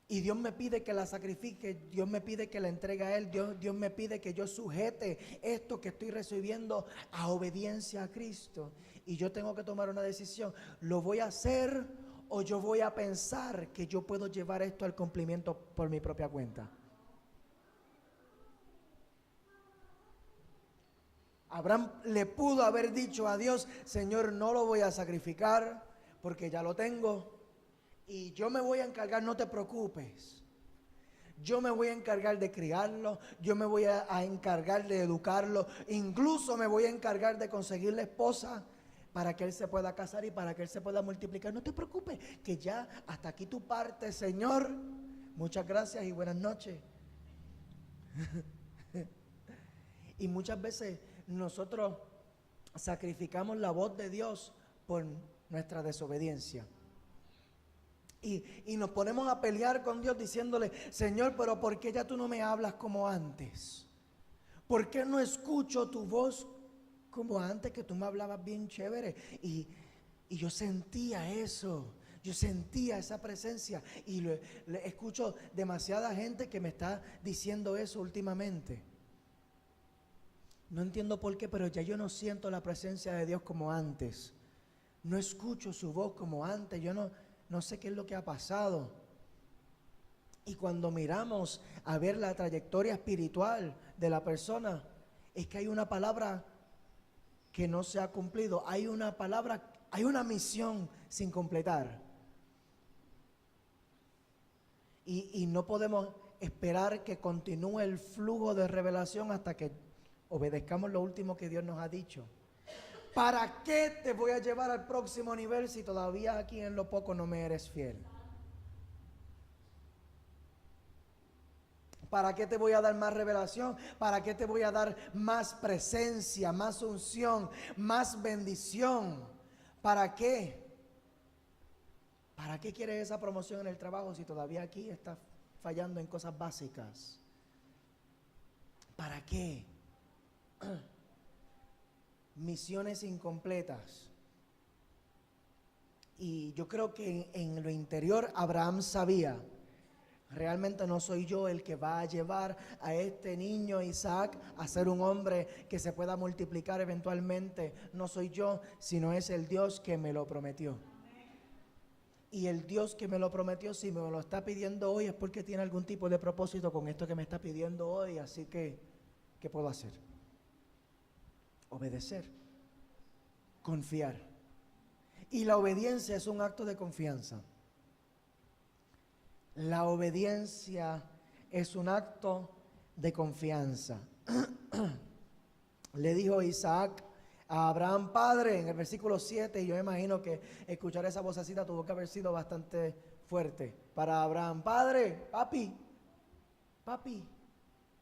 A: y Dios me pide que la sacrifique, Dios me pide que la entregue a Él, Dios me pide que yo sujete esto que estoy recibiendo a obediencia a Cristo. Y yo tengo que tomar una decisión, ¿lo voy a hacer o yo voy a pensar que yo puedo llevar esto al cumplimiento por mi propia cuenta? Abraham le pudo haber dicho a Dios, Señor, no lo voy a sacrificar porque ya lo tengo. Y yo me voy a encargar, no te preocupes. Yo me voy a encargar de criarlo, yo me voy a encargar de educarlo, incluso me voy a encargar de conseguirle esposa para que él se pueda casar y para que él se pueda multiplicar. No te preocupes, que ya hasta aquí tu parte, Señor. Muchas gracias y buenas noches. Y muchas veces nosotros sacrificamos la voz de Dios por nuestra desobediencia. Y nos ponemos a pelear con Dios diciéndole, Señor, pero ¿por qué ya tú no me hablas como antes? ¿Por qué no escucho tu voz como antes, que tú me hablabas bien chévere? Y yo sentía eso. Yo sentía esa presencia y escucho demasiada gente que me está diciendo eso últimamente. No entiendo por qué, pero ya yo no siento la presencia de Dios como antes. No escucho su voz como antes. Yo no sé qué es lo que ha pasado. Y cuando miramos a ver la trayectoria espiritual de la persona, es que hay una palabra que no se ha cumplido. Hay una palabra, hay una misión sin completar. Y no podemos esperar que continúe el flujo de revelación hasta que obedezcamos lo último que Dios nos ha dicho. ¿Para qué te voy a llevar al próximo nivel si todavía aquí en lo poco no me eres fiel? ¿Para qué te voy a dar más revelación? ¿Para qué te voy a dar más presencia, más unción, más bendición? ¿Para qué? ¿Para qué quieres esa promoción en el trabajo si todavía aquí estás fallando en cosas básicas? ¿Para qué? Misiones incompletas. Y yo creo que en lo interior Abraham sabía, realmente no soy yo el que va a llevar a este niño Isaac a ser un hombre que se pueda multiplicar eventualmente. No soy yo, sino es el Dios que me lo prometió. Y el Dios que me lo prometió, si me lo está pidiendo hoy, es porque tiene algún tipo de propósito con esto que me está pidiendo hoy. Así que, ¿qué puedo hacer? Obedecer, confiar. Y la obediencia es un acto de confianza. La obediencia es un acto de confianza. Le dijo Isaac a Abraham, padre, en el versículo 7, y yo me imagino que escuchar esa vocecita tuvo que haber sido bastante fuerte para Abraham. Padre, papi,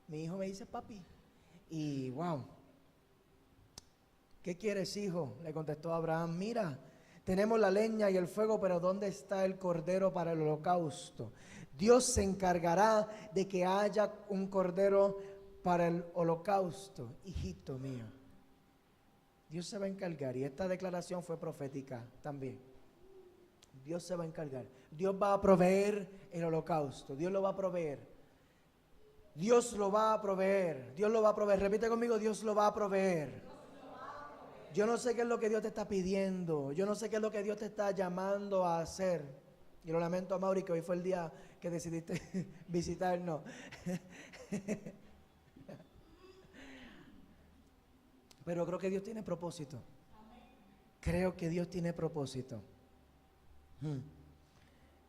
A: mi hijo me dice papi. Y wow, ¿qué quieres, hijo? Le contestó Abraham, mira, tenemos la leña y el fuego, pero ¿dónde está el cordero para el holocausto? Dios se encargará de que haya un cordero para el holocausto, hijito mío. Dios se va a encargar, y esta declaración fue profética también. Dios se va a encargar. Dios va a proveer el holocausto. Dios lo va a proveer. Dios lo va a proveer. Dios lo va a proveer. Repite conmigo, Dios lo va a proveer. Yo no sé qué es lo que Dios te está pidiendo. Yo no sé qué es lo que Dios te está llamando a hacer. Y lo lamento a Mauri, que hoy fue el día que decidiste visitarnos. Pero creo que Dios tiene propósito. Creo que Dios tiene propósito.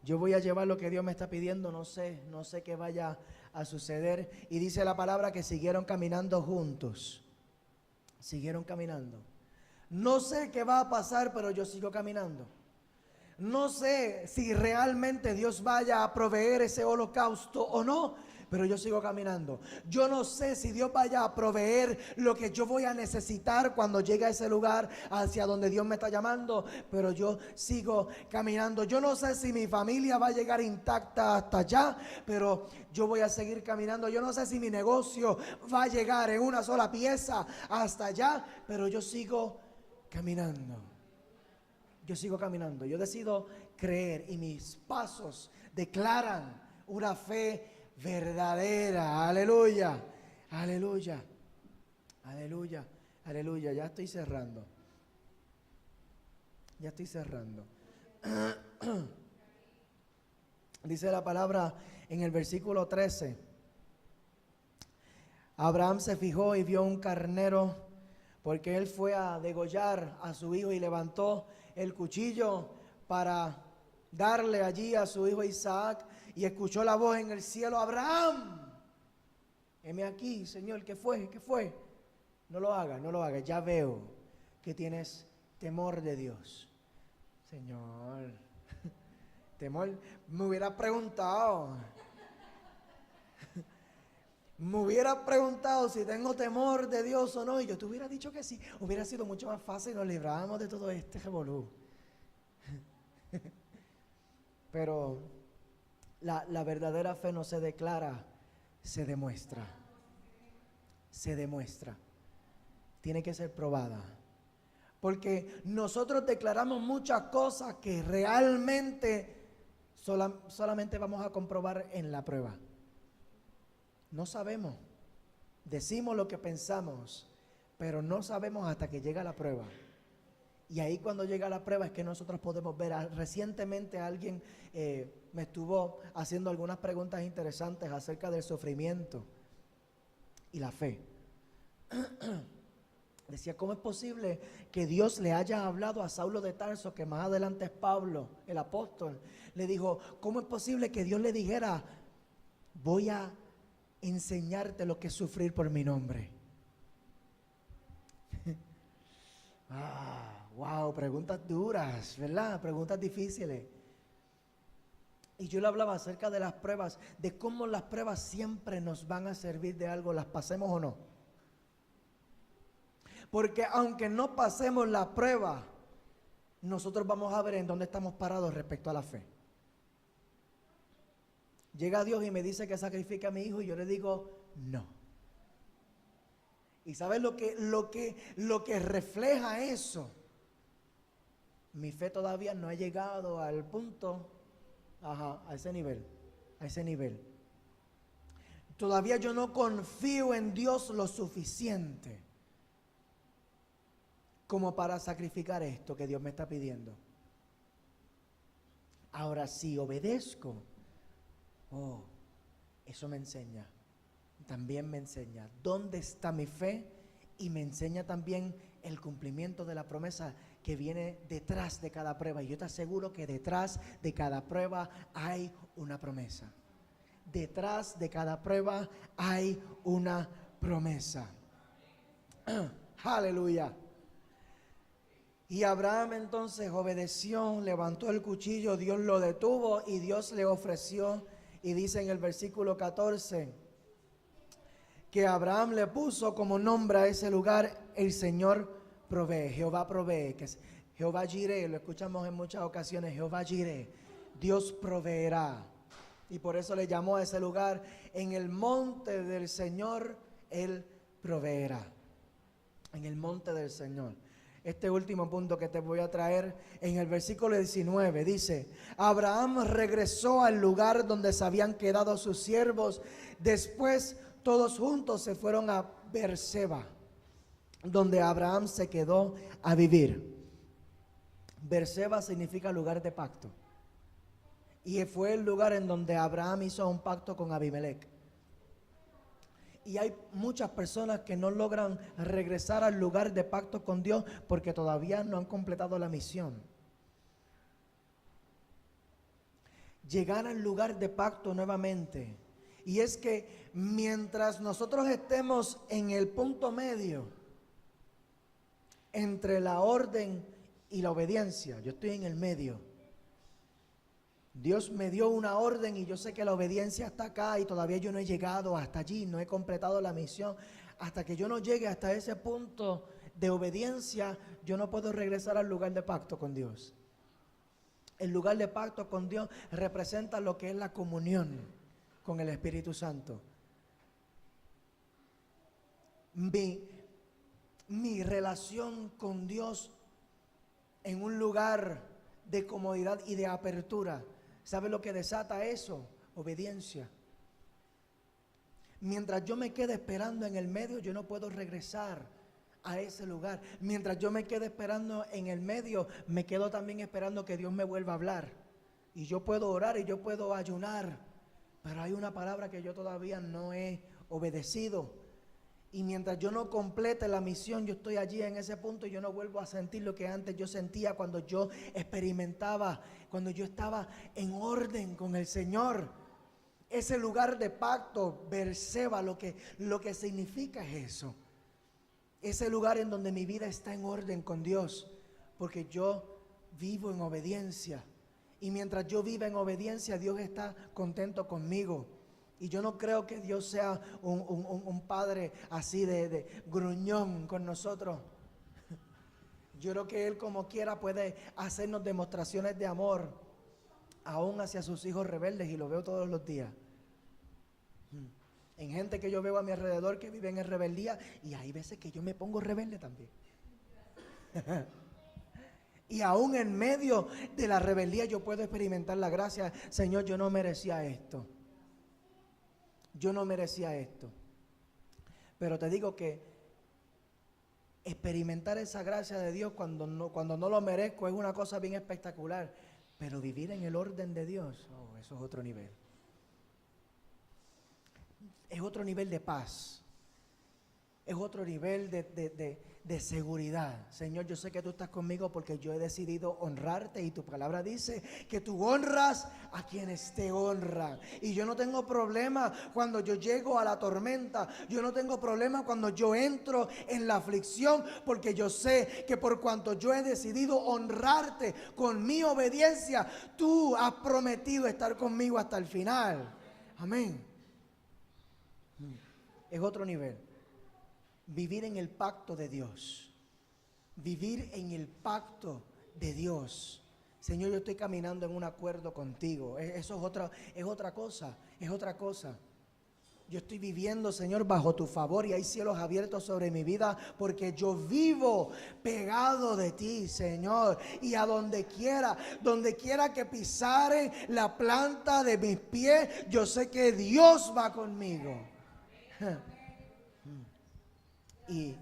A: Yo voy a llevar lo que Dios me está pidiendo, no sé qué vaya a suceder. Y dice la palabra que siguieron caminando juntos. Siguieron caminando. No sé qué va a pasar, pero yo sigo caminando. No sé si realmente Dios vaya a proveer ese holocausto o no, pero yo sigo caminando. Yo no sé si Dios vaya a proveer lo que yo voy a necesitar cuando llegue a ese lugar hacia donde Dios me está llamando, pero yo sigo caminando. Yo no sé si mi familia va a llegar intacta hasta allá, pero yo voy a seguir caminando. Yo no sé si mi negocio va a llegar en una sola pieza hasta allá, pero yo sigo caminando. Yo sigo caminando. Yo decido creer y mis pasos declaran una fe verdadera. Aleluya, aleluya, aleluya, aleluya. Ya estoy cerrando. Ya estoy cerrando. Dice la palabra en el versículo 13. Abraham se fijó y vio un carnero, porque él fue a degollar a su hijo y levantó el cuchillo para darle allí a su hijo Isaac, y escuchó la voz en el cielo: Abraham, heme aquí, Señor. ¿Qué fue? ¿Qué fue? No lo hagas, no lo hagas. Ya veo que tienes temor de Dios. Señor, temor. Me hubiera preguntado. Me hubiera preguntado si tengo temor de Dios o no, y yo te hubiera dicho que sí. Hubiera sido mucho más fácil y nos librábamos de todo este revolú. Pero la verdadera fe no se declara, se demuestra. Se demuestra. Tiene que ser probada. Porque nosotros declaramos muchas cosas que realmente solamente vamos a comprobar en la prueba. No sabemos. Decimos lo que pensamos, pero no sabemos hasta que llega la prueba. Y ahí cuando llega la prueba es que nosotros podemos ver. Recientemente alguien me estuvo haciendo algunas preguntas interesantes acerca del sufrimiento y la fe. Decía, ¿cómo es posible que Dios le haya hablado a Saulo de Tarso, que más adelante es Pablo, el apóstol? Le dijo, ¿cómo es posible que Dios le dijera, voy a enseñarte lo que es sufrir por mi nombre? Wow, preguntas duras, ¿verdad? Preguntas difíciles. Y yo le hablaba acerca de las pruebas, de cómo las pruebas siempre nos van a servir de algo, las pasemos o no. Porque aunque no pasemos la prueba, nosotros vamos a ver en dónde estamos parados respecto a la fe. Llega Dios y me dice que sacrifique a mi hijo y yo le digo, no. ¿Y sabes lo que refleja eso? Mi fe todavía no ha llegado al punto, a ese nivel. Todavía yo no confío en Dios lo suficiente como para sacrificar esto que Dios me está pidiendo. Ahora si obedezco, eso me enseña. También me enseña dónde está mi fe y me enseña también el cumplimiento de la promesa que viene detrás de cada prueba. Y yo te aseguro que detrás de cada prueba hay una promesa. Detrás de cada prueba hay una promesa. Aleluya. Y Abraham entonces obedeció, levantó el cuchillo, Dios lo detuvo y Dios le ofreció. Y dice en el versículo 14 que Abraham le puso como nombre a ese lugar, el Señor provee, Jehová provee, que es Jehová Jireh, lo escuchamos en muchas ocasiones, Jehová Jireh, Dios proveerá. Y por eso le llamó a ese lugar, en el monte del Señor, Él proveerá. En el monte del Señor. Este último punto que te voy a traer, en el versículo 19, dice, Abraham regresó al lugar donde se habían quedado sus siervos. Después todos juntos se fueron a Beerseba, donde Abraham se quedó a vivir. Beerseba significa lugar de pacto. Y fue el lugar en donde Abraham hizo un pacto con Abimelech. Y hay muchas personas que no logran regresar al lugar de pacto con Dios porque todavía no han completado la misión. Llegar al lugar de pacto nuevamente. Y es que mientras nosotros estemos en el punto medio entre la orden y la obediencia, yo estoy en el medio. Dios me dio una orden y yo sé que la obediencia está acá y todavía yo no he llegado hasta allí, no he completado la misión. Hasta que yo no llegue hasta ese punto de obediencia, yo no puedo regresar al lugar de pacto con Dios. El lugar de pacto con Dios representa lo que es la comunión con el Espíritu Santo. Mi relación con Dios en un lugar de comodidad y de apertura. ¿Sabe lo que desata eso? Obediencia. Mientras yo me quede esperando en el medio, yo no puedo regresar a ese lugar. Mientras yo me quede esperando en el medio, me quedo también esperando que Dios me vuelva a hablar. Y yo puedo orar y yo puedo ayunar, pero hay una palabra que yo todavía no he obedecido. Y mientras yo no complete la misión, yo estoy allí en ese punto y yo no vuelvo a sentir lo que antes yo sentía cuando yo experimentaba, cuando yo estaba en orden con el Señor. Ese lugar de pacto, Beerseba, lo que significa es eso. Ese lugar en donde mi vida está en orden con Dios, porque yo vivo en obediencia. Y mientras yo viva en obediencia, Dios está contento conmigo. Y yo no creo que Dios sea un padre así de gruñón con nosotros. Yo creo que Él como quiera puede hacernos demostraciones de amor aún hacia sus hijos rebeldes, y lo veo todos los días. En gente que yo veo a mi alrededor que viven en rebeldía, y hay veces que yo me pongo rebelde también. Y aún en medio de la rebeldía yo puedo experimentar la gracia. Señor, yo no merecía esto. Yo no merecía esto. Pero te digo que experimentar esa gracia de Dios cuando no lo merezco es una cosa bien espectacular. Pero vivir en el orden de Dios, eso es otro nivel. Es otro nivel de paz. Es otro nivel de seguridad. Señor, yo sé que tú estás conmigo porque yo he decidido honrarte y tu palabra dice que tú honras a quienes te honran. Y yo no tengo problema cuando yo llego a la tormenta. Yo no tengo problema cuando yo entro en la aflicción, porque yo sé que por cuanto yo he decidido honrarte con mi obediencia, tú has prometido estar conmigo hasta el final. Amén. Es otro nivel. Vivir en el pacto de Dios. Vivir en el pacto de Dios. Señor, yo estoy caminando en un acuerdo contigo. Eso es otra cosa. Es otra cosa. Yo estoy viviendo, Señor, bajo tu favor y hay cielos abiertos sobre mi vida porque yo vivo pegado de ti, Señor. Y a donde quiera que pisare la planta de mis pies, yo sé que Dios va conmigo. Y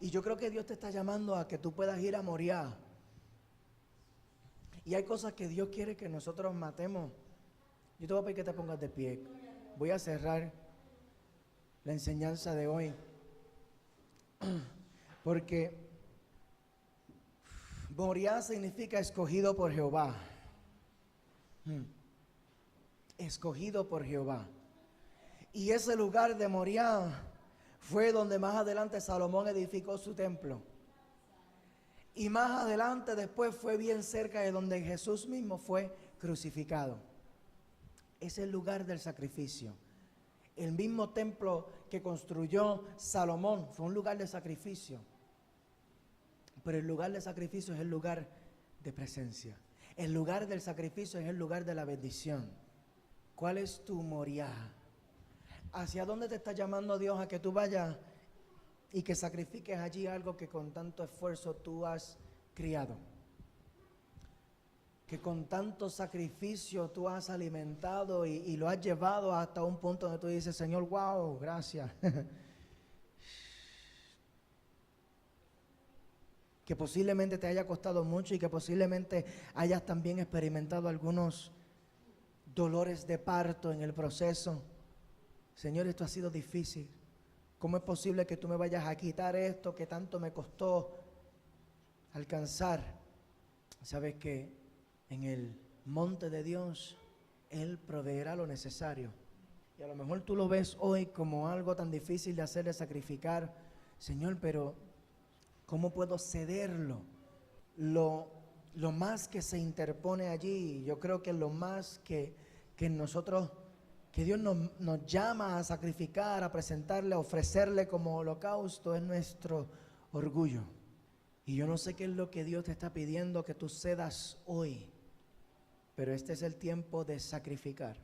A: yo creo que Dios te está llamando a que tú puedas ir a Moriah. Y hay cosas que Dios quiere que nosotros matemos. Yo te voy a pedir que te pongas de pie. Voy a cerrar la enseñanza de hoy. Porque Moriah significa escogido por Jehová. Escogido por Jehová. Y ese lugar de Moriah fue donde más adelante Salomón edificó su templo. Y más adelante después fue bien cerca de donde Jesús mismo fue crucificado. Es el lugar del sacrificio. El mismo templo que construyó Salomón fue un lugar de sacrificio. Pero el lugar de sacrificio es el lugar de presencia. El lugar del sacrificio es el lugar de la bendición. ¿Cuál es tu Moriah? ¿Hacia dónde te está llamando Dios a que tú vayas y que sacrifiques allí algo que con tanto esfuerzo tú has criado? Que con tanto sacrificio tú has alimentado y lo has llevado hasta un punto donde tú dices, Señor, wow, gracias. Que posiblemente te haya costado mucho y que posiblemente hayas también experimentado algunos dolores de parto en el proceso. Señor, esto ha sido difícil. ¿Cómo es posible que tú me vayas a quitar esto que tanto me costó alcanzar? Sabes que en el monte de Dios Él proveerá lo necesario. Y a lo mejor tú lo ves hoy como algo tan difícil de hacer, de sacrificar. Señor, pero ¿cómo puedo cederlo? Lo más que se interpone allí, yo creo que lo más que nosotros, que Dios nos llama a sacrificar, a presentarle, a ofrecerle como holocausto, es nuestro orgullo. Y yo no sé qué es lo que Dios te está pidiendo que tú cedas hoy, pero este es el tiempo de sacrificar.